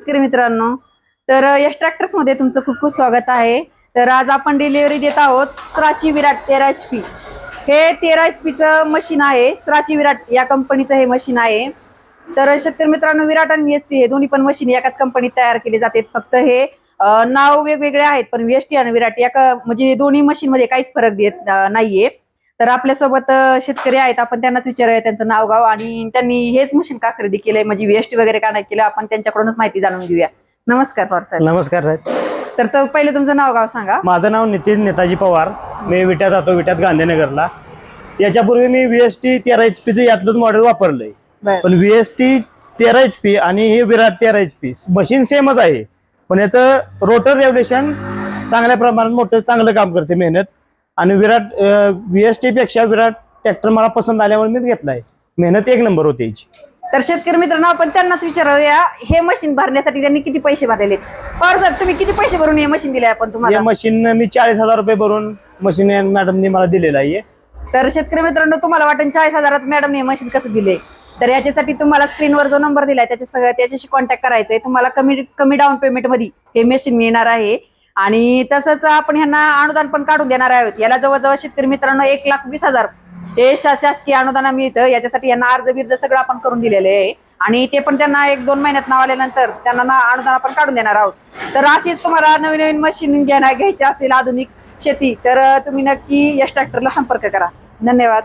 शेतकरी मित्रांनो, तर यश ट्रॅक्टर्स मध्ये तुमचं खूप खूप स्वागत आहे। तर आज आपण डिलिव्हरी देत आहोत सराची विराट 13 HP। हे 13 HP चं मशीन आहे। सराची विराट या कंपनीचं हे मशीन आहे। तर शेतकरी मित्रांनो, विराट आणि VST हे दोन्ही पण मशीन एकाच कंपनीत तयार केले जातात। फक्त हे नाव वेगवेगळे आहेत, पण VST आणि विराट म्हणजे दोन्ही मशीन मध्ये काहीच फरक देत नाहीये। तर आपल्यासोबत शेतकरी आहेत, आपण त्यांनाच विचारूया त्यांचं नाव गाव आणि त्यांनी हेच मशीन का खरेदी केलंय, म्हणजे VST वगैरे का नाही केलं, आपण त्यांच्याकडूनच माहिती जाणून घेऊया। नमस्कार पवार साहेब। नमस्कार। तर पहिले तुमचं नाव गाव सांगा। माझं नाव नितीन नेताजी पवार, मी विट्यात राहतो, विट्यात गांधीनगरला। याच्यापूर्वी मी VST 13 HP यातलंच मॉडेल वापरलंय, पण VST 13 HP आणि हे विराट 13 HP मशीन सेमच आहे, पण याचं रोटर रेव्होल्यूशन चांगल्या प्रमाणात मोठं चांगलं काम करते, मेहनत। आणि विराट VST पेक्षा विराट ट्रॅक्टर मला पसंत आल्यामुळे मी घेतलाय, मेहनत एक नंबर होती याची। तर शेतकरी मित्रांनो, आपण त्यांनाच विचारूया हे मशीन भरण्यासाठी त्यांनी किती पैसे भरलेले। पवार साहेब, तुम्ही किती पैसे भरून हे मशीन दिले आपण तुम्हाला? हे मशीन मी 40,000 रुपये भरून मशीन मॅडमने मला दिलेलं आहे। तर शेतकरी मित्रांनो, तुम्हाला वाटेल 40,000 मॅडमने हे मशीन कसं दिले, तर याच्यासाठी तुम्हाला स्क्रीनवर जो नंबर दिलाय त्याच्याशी कॉन्टॅक्ट करायचंय। तुम्हाला कमी डाऊन पेमेंट मध्ये हे मशीन मिळणार आहे आणि तसंच आपण ह्यांना अनुदान पण काढून देणार आहोत। याला जवळजवळ शेतकरी मित्रांनो 1,20,000 हे शासकीय अनुदान मिळतं। याच्यासाठी यांना अर्ज बिर्ज सगळं आपण करून दिलेले आहे आणि ते पण त्यांना 1-2 महिन्यात नाव आल्यानंतर त्यांना अनुदान आपण काढून देणार आहोत। तर अशीच तुम्हाला नवीन नवीन मशीन घ्यायची असेल आधुनिक शेती, तर तुम्ही नक्की यश ट्रॅक्टरला संपर्क करा। धन्यवाद।